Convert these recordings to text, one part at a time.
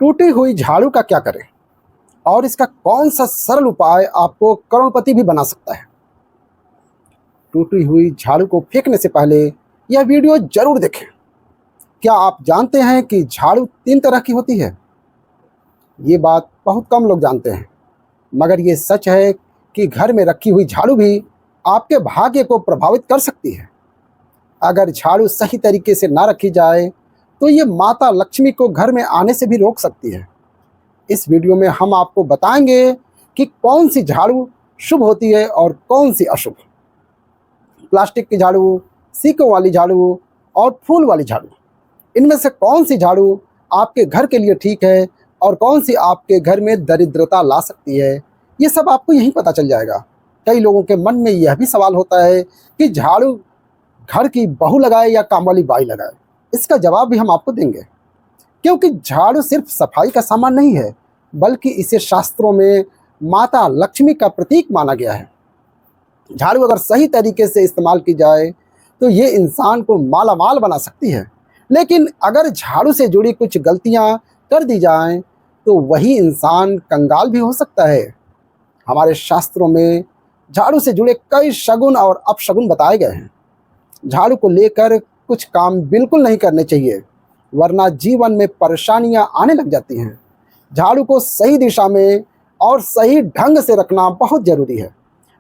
टूटी हुई झाड़ू का क्या करें और इसका कौन सा सरल उपाय आपको करोड़पति भी बना सकता है। टूटी हुई झाड़ू को फेंकने से पहले यह वीडियो जरूर देखें। क्या आप जानते हैं कि झाड़ू 3 तरह की होती है? ये बात बहुत कम लोग जानते हैं, मगर ये सच है कि घर में रखी हुई झाड़ू भी आपके भाग्य को प्रभावित कर सकती है। अगर झाड़ू सही तरीके से ना रखी जाए तो ये माता लक्ष्मी को घर में आने से भी रोक सकती है। इस वीडियो में हम आपको बताएंगे कि कौन सी झाड़ू शुभ होती है और कौन सी अशुभ। प्लास्टिक की झाड़ू, सीकों वाली झाड़ू और फूल वाली झाड़ू, इनमें से कौन सी झाड़ू आपके घर के लिए ठीक है और कौन सी आपके घर में दरिद्रता ला सकती है, ये सब आपको यहीं पता चल जाएगा। कई लोगों के मन में यह भी सवाल होता है कि झाड़ू घर की बहू लगाए या काम वाली बाई लगाए। इसका जवाब भी हम आपको देंगे, क्योंकि झाड़ू सिर्फ सफाई का सामान नहीं है, बल्कि इसे शास्त्रों में माता लक्ष्मी का प्रतीक माना गया है। झाड़ू अगर सही तरीके से इस्तेमाल की जाए तो ये इंसान को मालामाल बना सकती है, लेकिन अगर झाड़ू से जुड़ी कुछ गलतियां कर दी जाएं तो वही इंसान कंगाल भी हो सकता है। हमारे शास्त्रों में झाड़ू से जुड़े कई शगुन और अपशगुन बताए गए हैं। झाड़ू को लेकर कुछ काम बिल्कुल नहीं करने चाहिए, वरना जीवन में परेशानियां आने लग जाती हैं। झाड़ू को सही दिशा में और सही ढंग से रखना बहुत जरूरी है,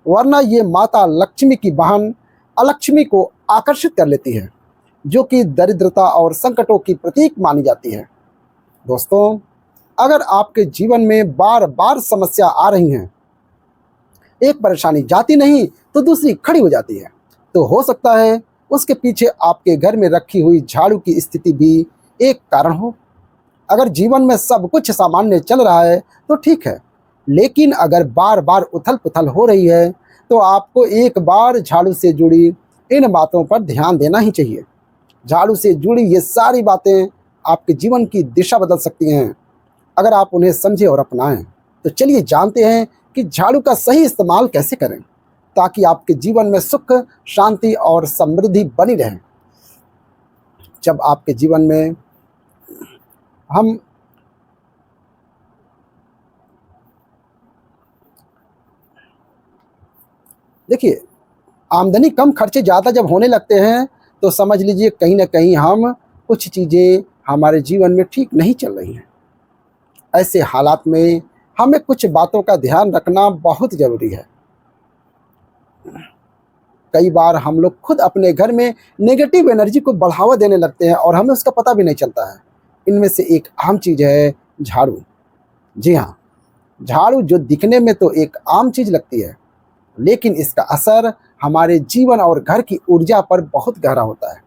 वरना ये माता लक्ष्मी की बहन अलक्ष्मी को आकर्षित कर लेती है, जो कि दरिद्रता और संकटों की प्रतीक मानी जाती है। दोस्तों, अगर आपके जीवन में बार बार समस्या आ रही हैं, एक परेशानी जाती नहीं तो दूसरी खड़ी हो जाती है, तो हो सकता है उसके पीछे आपके घर में रखी हुई झाड़ू की स्थिति भी एक कारण हो। अगर जीवन में सब कुछ सामान्य चल रहा है तो ठीक है, लेकिन अगर बार बार उथल पुथल हो रही है तो आपको एक बार झाड़ू से जुड़ी इन बातों पर ध्यान देना ही चाहिए। झाड़ू से जुड़ी ये सारी बातें आपके जीवन की दिशा बदल सकती हैं, अगर आप उन्हें समझें और अपनाएं। तो चलिए जानते हैं कि झाड़ू का सही इस्तेमाल कैसे करें, ताकि आपके जीवन में सुख, शांति और समृद्धि बनी रहे। जब आपके जीवन में हम देखिए, आमदनी कम खर्चे ज़्यादा जब होने लगते हैं तो समझ लीजिए कहीं ना कहीं हम कुछ चीज़ें हमारे जीवन में ठीक नहीं चल रही हैं। ऐसे हालात में हमें कुछ बातों का ध्यान रखना बहुत ज़रूरी है। कई बार हम लोग खुद अपने घर में नेगेटिव एनर्जी को बढ़ावा देने लगते हैं और हमें उसका पता भी नहीं चलता है। इनमें से एक आम चीज़ है झाड़ू। जी हाँ, झाड़ू जो दिखने में तो एक आम चीज़ लगती है, लेकिन इसका असर हमारे जीवन और घर की ऊर्जा पर बहुत गहरा होता है।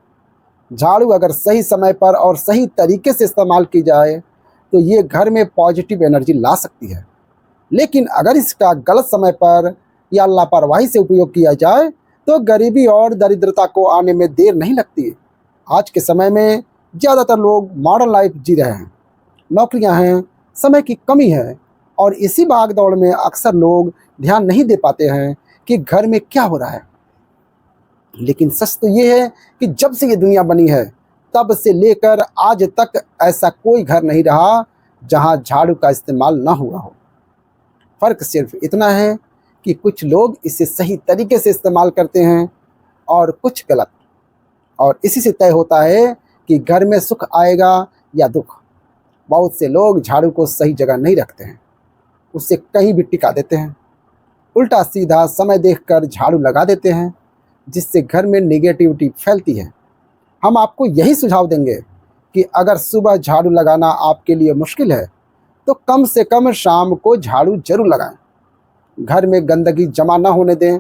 झाड़ू अगर सही समय पर और सही तरीके से इस्तेमाल की जाए तो ये घर में पॉजिटिव एनर्जी ला सकती है, लेकिन अगर इसका गलत समय पर या लापरवाही से उपयोग किया जाए तो गरीबी और दरिद्रता को आने में देर नहीं लगती। आज के समय में ज़्यादातर लोग मॉडर्न लाइफ जी रहे हैं, नौकरियां हैं, समय की कमी है, और इसी भाग दौड़ में अक्सर लोग ध्यान नहीं दे पाते हैं कि घर में क्या हो रहा है। लेकिन सच तो ये है कि जब से ये दुनिया बनी है तब से लेकर आज तक ऐसा कोई घर नहीं रहा जहां झाड़ू का इस्तेमाल ना हुआ हो। फर्क सिर्फ इतना है कि कुछ लोग इसे सही तरीके से इस्तेमाल करते हैं और कुछ गलत, और इसी से तय होता है कि घर में सुख आएगा या दुख। बहुत से लोग झाड़ू को सही जगह नहीं रखते हैं, उसे कहीं भी टिका देते हैं, उल्टा सीधा समय देखकर झाड़ू लगा देते हैं, जिससे घर में नेगेटिविटी फैलती है। हम आपको यही सुझाव देंगे कि अगर सुबह झाड़ू लगाना आपके लिए मुश्किल है तो कम से कम शाम को झाड़ू जरूर लगाएं। घर में गंदगी जमा ना होने दें,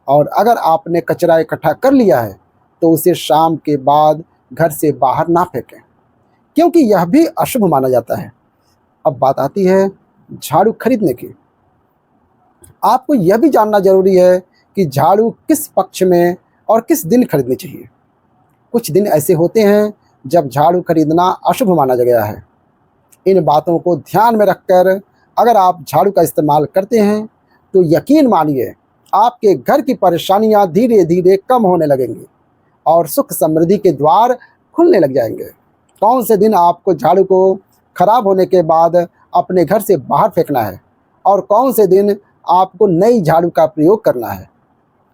और अगर आपने कचरा इकट्ठा कर लिया है तो उसे शाम के बाद घर से बाहर ना फेंकें, क्योंकि यह भी अशुभ माना जाता है। अब बात आती है झाड़ू खरीदने की। आपको यह भी जानना जरूरी है कि झाड़ू किस पक्ष में और किस दिन खरीदनी चाहिए। कुछ दिन ऐसे होते हैं जब झाड़ू खरीदना अशुभ माना गया है। इन बातों को ध्यान में रखकर अगर आप झाड़ू का इस्तेमाल करते हैं तो यकीन मानिए आपके घर की परेशानियां धीरे धीरे कम होने लगेंगी और सुख समृद्धि के द्वार खुलने लग जाएंगे। कौन से दिन आपको झाड़ू को खराब होने के बाद अपने घर से बाहर फेंकना है और कौन से दिन आपको नई झाड़ू का प्रयोग करना है।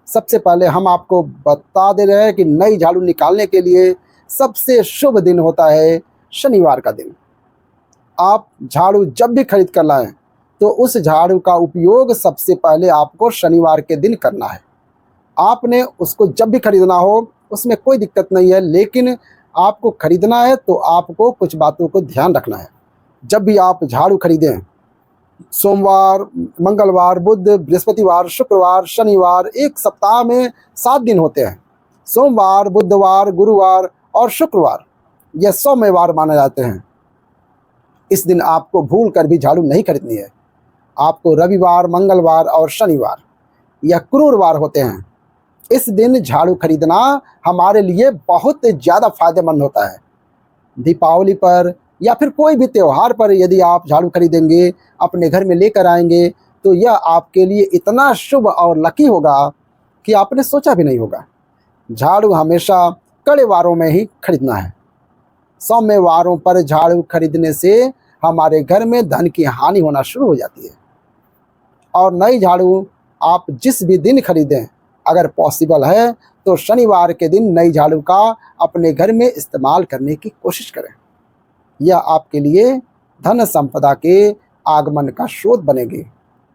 सबसे पहले हम आपको बता दे रहे हैं कि नई झाड़ू निकालने के लिए सबसे शुभ दिन होता है शनिवार का दिन। आप झाड़ू जब भी खरीद कर लाएं तो उस झाड़ू का उपयोग सबसे पहले आपको शनिवार के दिन करना है। आपने उसको जब भी खरीदना हो उसमें कोई दिक्कत नहीं है, लेकिन आपको खरीदना है तो आपको कुछ बातों को ध्यान रखना है। जब भी आप झाड़ू खरीदें, सोमवार, मंगलवार, बुध, बृहस्पतिवार, शुक्रवार, शनिवार, एक सप्ताह में 7 दिन होते हैं। सोमवार, बुधवार, गुरुवार और शुक्रवार यह सौम्यवार माने जाते हैं। इस दिन आपको भूल कर भी झाड़ू नहीं खरीदनी है। आपको रविवार, मंगलवार और शनिवार यह क्रूरवार होते हैं। इस दिन झाड़ू खरीदना हमारे लिए बहुत ज़्यादा फायदेमंद होता है। दीपावली पर या फिर कोई भी त्यौहार पर यदि आप झाड़ू खरीदेंगे, अपने घर में लेकर आएंगे, तो यह आपके लिए इतना शुभ और लकी होगा कि आपने सोचा भी नहीं होगा। झाड़ू हमेशा कड़े वारों में ही खरीदना है। सौम्य वारों पर झाड़ू खरीदने से हमारे घर में धन की हानि होना शुरू हो जाती है। और नई झाड़ू आप जिस भी दिन खरीदें, अगर पॉसिबल है तो शनिवार के दिन नई झाड़ू का अपने घर में इस्तेमाल करने की कोशिश करें। यह आपके लिए धन संपदा के आगमन का स्रोत बनेगी।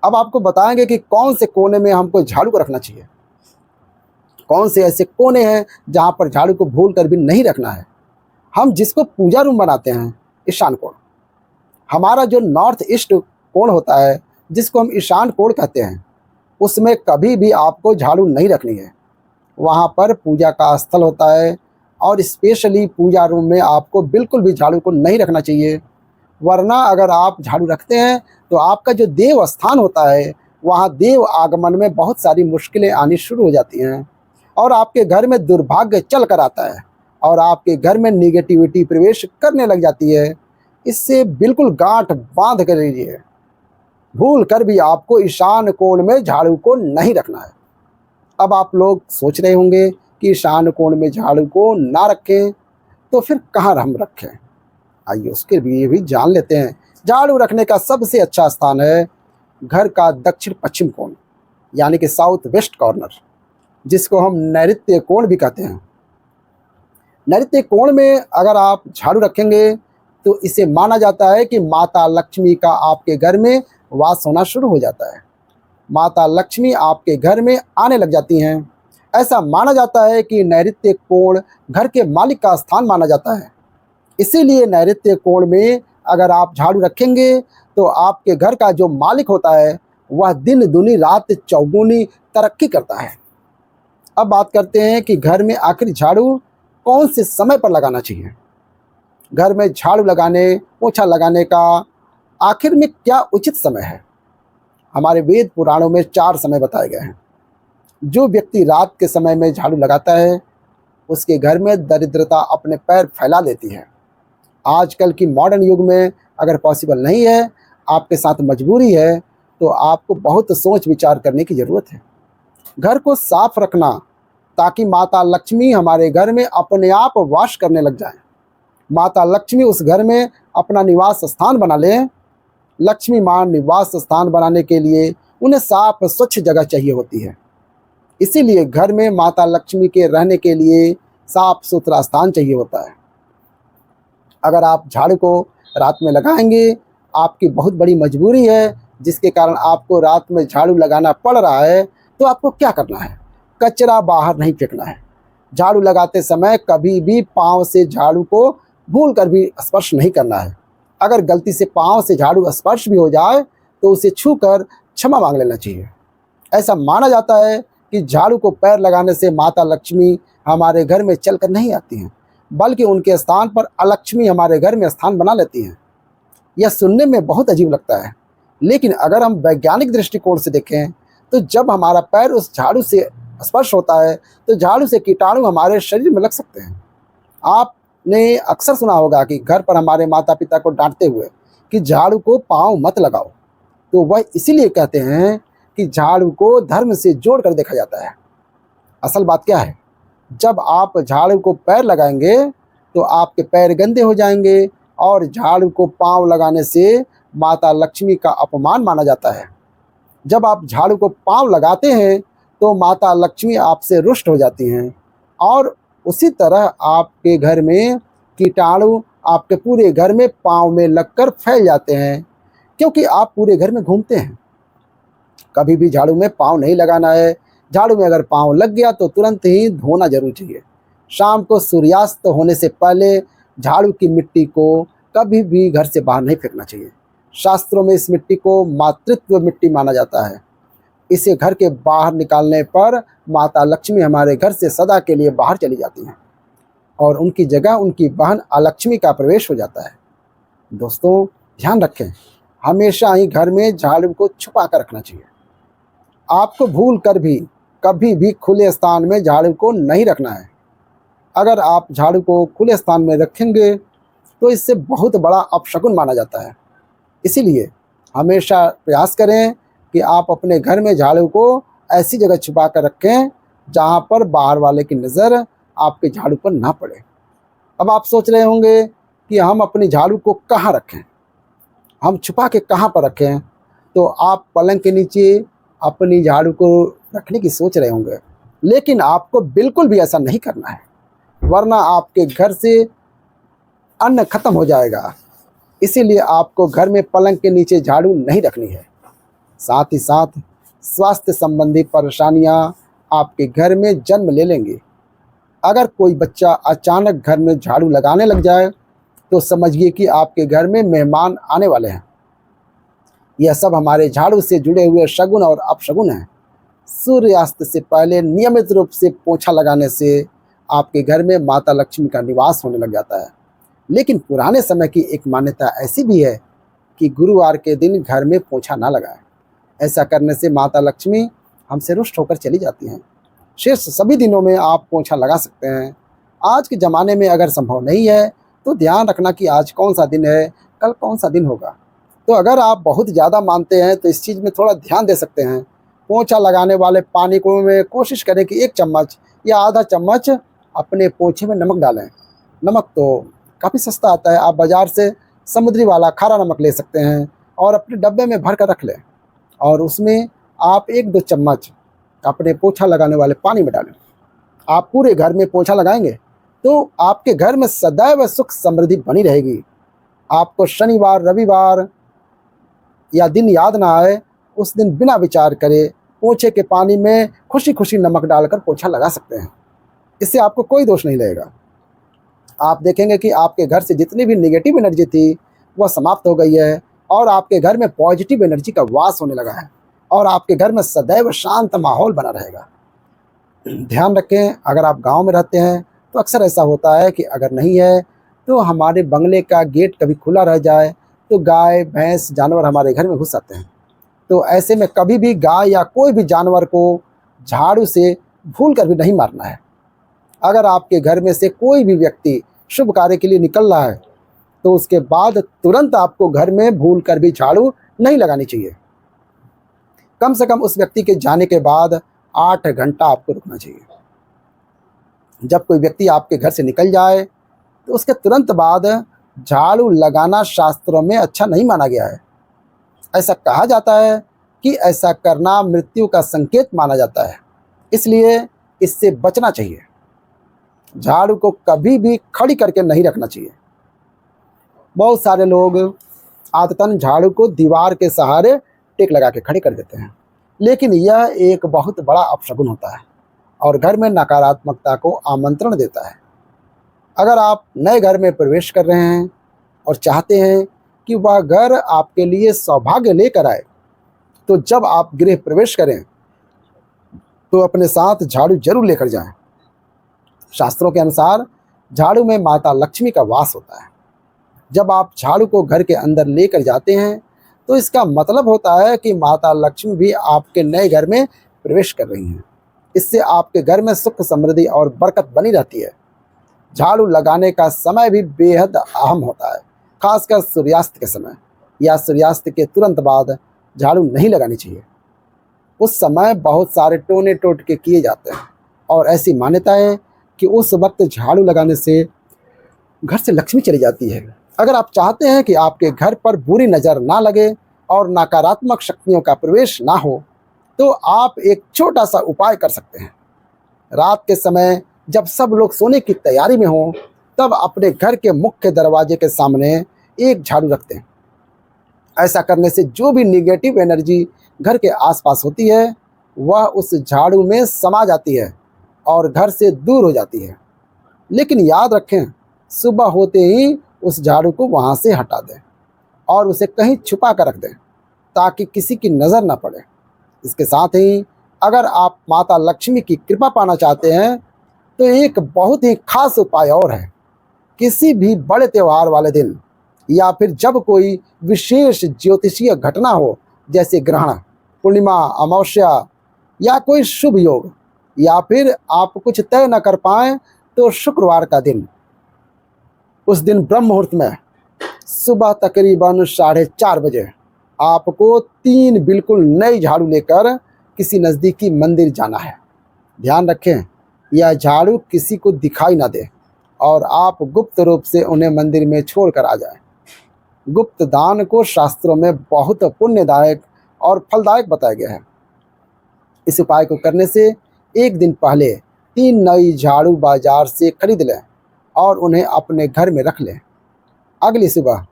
अब आपको बताएंगे कि कौन से कोने में हमको झाड़ू को रखना चाहिए, कौन से ऐसे कोने हैं जहाँ पर झाड़ू को भूल कर भी नहीं रखना है। हम जिसको पूजा रूम बनाते हैं, ईशान कोण, हमारा जो नॉर्थ ईस्ट कोण होता है, जिसको हम ईशान कोण कहते हैं, उसमें कभी भी आपको झाड़ू नहीं रखनी है। वहाँ पर पूजा का स्थल होता है और स्पेशली पूजा रूम में आपको बिल्कुल भी झाड़ू को नहीं रखना चाहिए। वरना अगर आप झाड़ू रखते हैं तो आपका जो देव स्थान होता है, वहाँ देव आगमन में बहुत सारी मुश्किलें आनी शुरू हो जाती हैं और आपके घर में दुर्भाग्य चल कर आता है और आपके घर में निगेटिविटी प्रवेश करने लग जाती है। इससे बिल्कुल गांठ बांध कर लीजिए। भूल कर भी आपको ईशान कोण में झाड़ू को नहीं रखना है। अब आप लोग सोच रहे होंगे कि ईशान कोण में झाड़ू को ना रखें तो फिर कहाँ हम रखें। आइए उसके लिए भी जान लेते हैं। झाड़ू रखने का सबसे अच्छा स्थान है घर का दक्षिण पश्चिम कोण, यानी कि साउथ वेस्ट कॉर्नर, जिसको हम नैऋत्य कोण भी कहते हैं। नैऋत्य कोण में अगर आप झाड़ू रखेंगे तो इसे माना जाता है कि माता लक्ष्मी का आपके घर में वास होना शुरू हो जाता है। माता लक्ष्मी आपके घर में आने लग जाती हैं। ऐसा माना जाता है कि नैऋत्य कोण घर के मालिक का स्थान माना जाता है। इसीलिए नैऋत्य कोण में अगर आप झाड़ू रखेंगे तो आपके घर का जो मालिक होता है वह दिन दूनी रात चौगुनी तरक्की करता है। अब बात करते हैं कि घर में आखिर झाड़ू कौन से समय पर लगाना चाहिए। घर में झाड़ू लगाने, पोछा लगाने का आखिर में क्या उचित समय है। हमारे वेद पुराणों में 4 समय बताए गए हैं। जो व्यक्ति रात के समय में झाड़ू लगाता है उसके घर में दरिद्रता अपने पैर फैला लेती है। आजकल की मॉडर्न युग में अगर पॉसिबल नहीं है, आपके साथ मजबूरी है, तो आपको बहुत सोच विचार करने की ज़रूरत है। घर को साफ रखना ताकि माता लक्ष्मी हमारे घर में अपने आप वास करने लग जाए। माता लक्ष्मी उस घर में अपना निवास स्थान बना लें। लक्ष्मी मां निवास स्थान बनाने के लिए उन्हें साफ स्वच्छ जगह चाहिए होती है। इसीलिए घर में माता लक्ष्मी के रहने के लिए साफ सुथरा स्थान चाहिए होता है। अगर आप झाड़ू को रात में लगाएंगे, आपकी बहुत बड़ी मजबूरी है जिसके कारण आपको रात में झाड़ू लगाना पड़ रहा है, तो आपको क्या करना है? कचरा बाहर नहीं फेंकना है। झाड़ू लगाते समय कभी भी पाँव से झाड़ू को भूल कर भी स्पर्श नहीं करना है। अगर गलती से पाँव से झाड़ू स्पर्श भी हो जाए तो उसे छूकर क्षमा मांग लेना चाहिए। ऐसा माना जाता है कि झाड़ू को पैर लगाने से माता लक्ष्मी हमारे घर में चलकर नहीं आती हैं, बल्कि उनके स्थान पर अलक्ष्मी हमारे घर में स्थान बना लेती हैं। यह सुनने में बहुत अजीब लगता है, लेकिन अगर हम वैज्ञानिक दृष्टिकोण से देखें तो जब हमारा पैर उस झाड़ू से स्पर्श होता है तो झाड़ू से कीटाणु हमारे शरीर में लग सकते हैं। आपने अक्सर सुना होगा कि घर पर हमारे माता पिता को डांटते हुए कि झाड़ू को पाँव मत लगाओ, तो वह इसीलिए कहते हैं कि झाड़ू को धर्म से जोड़ कर देखा जाता है। असल बात क्या है, जब आप झाड़ू को पैर लगाएंगे तो आपके पैर गंदे हो जाएंगे और झाड़ू को पांव लगाने से माता लक्ष्मी का अपमान माना जाता है। जब आप झाड़ू को पांव लगाते हैं तो माता लक्ष्मी आपसे रुष्ट हो जाती हैं और उसी तरह आपके घर में कीटाणु आपके पूरे घर में पांव में लगकर फैल जाते हैं, क्योंकि आप पूरे घर में घूमते हैं। कभी भी झाड़ू में पांव नहीं लगाना है। झाड़ू में अगर पांव लग गया तो तुरंत ही धोना जरूर चाहिए। शाम को सूर्यास्त होने से पहले झाड़ू की मिट्टी को कभी भी घर से बाहर नहीं फेंकना चाहिए। शास्त्रों में इस मिट्टी को मातृत्व मिट्टी माना जाता है। इसे घर के बाहर निकालने पर माता लक्ष्मी हमारे घर से सदा के लिए बाहर चली जाती हैं और उनकी जगह उनकी बहन अलक्ष्मी का प्रवेश हो जाता है। दोस्तों, ध्यान रखें, हमेशा ही घर में झाड़ू को छुपा कर रखना चाहिए। आपको भूल कर भी कभी भी खुले स्थान में झाड़ू को नहीं रखना है। अगर आप झाड़ू को खुले स्थान में रखेंगे तो इससे बहुत बड़ा अपशकुन माना जाता है। इसीलिए हमेशा प्रयास करें कि आप अपने घर में झाड़ू को ऐसी जगह छुपा कर रखें जहां पर बाहर वाले की नज़र आपके झाड़ू पर ना पड़े। अब आप सोच रहे होंगे कि हम अपनी झाड़ू को कहाँ रखें, हम छुपा के कहाँ पर रखें। तो आप पलंग के नीचे अपनी झाड़ू को रखने की सोच रहे होंगे, लेकिन आपको बिल्कुल भी ऐसा नहीं करना है, वरना आपके घर से अन्न खत्म हो जाएगा। इसीलिए आपको घर में पलंग के नीचे झाड़ू नहीं रखनी है। साथ ही साथ स्वास्थ्य संबंधी परेशानियां आपके घर में जन्म ले लेंगी। अगर कोई बच्चा अचानक घर में झाड़ू लगाने लग जाए तो समझिए कि आपके घर में मेहमान आने वाले हैं। यह सब हमारे झाड़ू से जुड़े हुए शगुन और अपशगुन हैं। सूर्यास्त से पहले नियमित रूप से पोछा लगाने से आपके घर में माता लक्ष्मी का निवास होने लग जाता है। लेकिन पुराने समय की एक मान्यता ऐसी भी है कि गुरुवार के दिन घर में पोछा ना लगाएं। ऐसा करने से माता लक्ष्मी हमसे रुष्ट होकर चली जाती हैं। शेष सभी दिनों में आप पोछा लगा सकते हैं। आज के ज़माने में अगर संभव नहीं है तो ध्यान रखना कि आज कौन सा दिन है, कल कौन सा दिन होगा। तो अगर आप बहुत ज़्यादा मानते हैं तो इस चीज़ में थोड़ा ध्यान दे सकते हैं। पोछा लगाने वाले पानी को में कोशिश करें कि 1 चम्मच या आधा चम्मच अपने पोछे में नमक डालें। नमक तो काफ़ी सस्ता आता है, आप बाज़ार से समुद्री वाला खारा नमक ले सकते हैं और अपने डब्बे में भर कर रख लें और उसमें आप 1-2 चम्मच अपने पोछा लगाने वाले पानी में डालें। आप पूरे घर में पोछा लगाएंगे तो आपके घर में सदैव सुख समृद्धि बनी रहेगी। आपको शनिवार, रविवार या दिन याद ना आए, उस दिन बिना विचार करे पोछे के पानी में खुशी खुशी नमक डालकर पोछा लगा सकते हैं। इससे आपको कोई दोष नहीं लगेगा। आप देखेंगे कि आपके घर से जितनी भी नेगेटिव एनर्जी थी वह समाप्त हो गई है और आपके घर में पॉजिटिव एनर्जी का वास होने लगा है और आपके घर में सदैव शांत माहौल बना रहेगा। ध्यान रखें, अगर आप गांव में रहते हैं तो अक्सर ऐसा होता है कि अगर नहीं है तो हमारे बंगले का गेट कभी खुला रह जाए तो गाय, भैंस, जानवर हमारे घर में घुस आते हैं। तो ऐसे में कभी भी गाय या कोई भी जानवर को झाड़ू से भूल कर भी नहीं मारना है। अगर आपके घर में से कोई भी व्यक्ति शुभ कार्य के लिए निकल रहा है तो उसके बाद तुरंत आपको घर में भूल कर भी झाड़ू नहीं लगानी चाहिए। कम से कम उस व्यक्ति के जाने के बाद 8 घंटा आपको रुकना चाहिए। जब कोई व्यक्ति आपके घर से निकल जाए तो उसके तुरंत बाद झाड़ू लगाना शास्त्रों में अच्छा नहीं माना गया है। ऐसा कहा जाता है कि ऐसा करना मृत्यु का संकेत माना जाता है, इसलिए इससे बचना चाहिए। झाड़ू को कभी भी खड़ी करके नहीं रखना चाहिए। बहुत सारे लोग आदतन झाड़ू को दीवार के सहारे टेक लगा के खड़े कर देते हैं, लेकिन यह एक बहुत बड़ा अपशगुन होता है और घर में नकारात्मकता को आमंत्रण देता है। अगर आप नए घर में प्रवेश कर रहे हैं और चाहते हैं कि वह घर आपके लिए सौभाग्य लेकर आए, तो जब आप गृह प्रवेश करें तो अपने साथ झाड़ू जरूर लेकर जाएं। शास्त्रों के अनुसार झाड़ू में माता लक्ष्मी का वास होता है। जब आप झाड़ू को घर के अंदर लेकर जाते हैं तो इसका मतलब होता है कि माता लक्ष्मी भी आपके नए घर में प्रवेश कर रही हैं। इससे आपके घर में सुख, समृद्धि और बरकत बनी रहती है। झाड़ू लगाने का समय भी बेहद अहम होता है, खासकर सूर्यास्त के समय या सूर्यास्त के तुरंत बाद झाड़ू नहीं लगानी चाहिए। उस समय बहुत सारे टोने टोटके किए जाते हैं और ऐसी मान्यता है कि उस वक्त झाड़ू लगाने से घर से लक्ष्मी चली जाती है अगर आप चाहते हैं कि आपके घर पर बुरी नज़र ना लगे और नकारात्मक शक्तियों का प्रवेश ना हो, तो आप एक छोटा सा उपाय कर सकते हैं। रात के समय जब सब लोग सोने की तैयारी में हों, तब अपने घर के मुख्य दरवाजे के सामने एक झाड़ू रख दें। ऐसा करने से जो भी निगेटिव एनर्जी घर के आसपास होती है, वह उस झाड़ू में समा जाती है और घर से दूर हो जाती है। लेकिन याद रखें, सुबह होते ही उस झाड़ू को वहाँ से हटा दें और उसे कहीं छुपा कर रख दें, ताकि किसी की नज़र न पड़े। इसके साथ ही अगर आप माता लक्ष्मी की कृपा पाना चाहते हैं, तो एक बहुत ही खास उपाय और है। किसी भी बड़े त्योहार वाले दिन या फिर जब कोई विशेष ज्योतिषीय घटना हो, जैसे ग्रहण, पूर्णिमा, अमावस्या या कोई शुभ योग, या फिर आप कुछ तय न कर पाएँ, तो शुक्रवार का दिन, उस दिन ब्रह्म मुहूर्त में सुबह तकरीबन 4:30 बजे आपको 3 बिल्कुल नई झाड़ू लेकर किसी नज़दीकी मंदिर जाना है। ध्यान रखें, यह झाड़ू किसी को दिखाई ना दे और आप गुप्त रूप से उन्हें मंदिर में छोड़ कर आ जाएं। गुप्त दान को शास्त्रों में बहुत पुण्यदायक और फलदायक बताया गया है। इस उपाय को करने से एक दिन पहले 3 नई झाड़ू बाजार से खरीद लें और उन्हें अपने घर में रख लें। अगली सुबह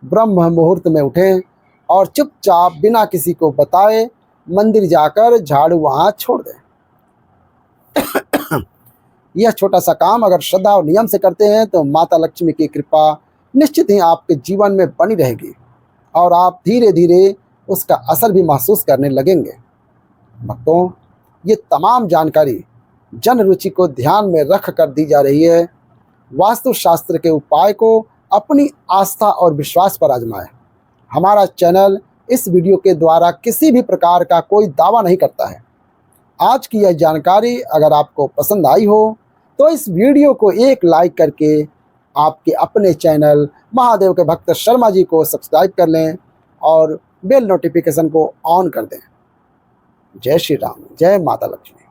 ब्रह्म मुहूर्त में उठें और चुपचाप बिना किसी को बताए मंदिर जाकर झाड़ू वहाँ छोड़ दें। यह छोटा सा काम अगर श्रद्धा और नियम से करते हैं, तो माता लक्ष्मी की कृपा निश्चित ही आपके जीवन में बनी रहेगी और आप धीरे धीरे उसका असर भी महसूस करने लगेंगे। भक्तों, ये तमाम जानकारी जन रुचि को ध्यान में रख कर दी जा रही है। वास्तुशास्त्र के उपाय को अपनी आस्था और विश्वास पर आजमाएं। हमारा चैनल इस वीडियो के द्वारा किसी भी प्रकार का कोई दावा नहीं करता है। आज की यह जानकारी अगर आपको पसंद आई हो, तो इस वीडियो को एक लाइक करके आपके अपने चैनल महादेव के भक्त शर्मा जी को सब्सक्राइब कर लें और बेल नोटिफिकेशन को ऑन कर दें। जय श्री राम, जय माता लक्ष्मी।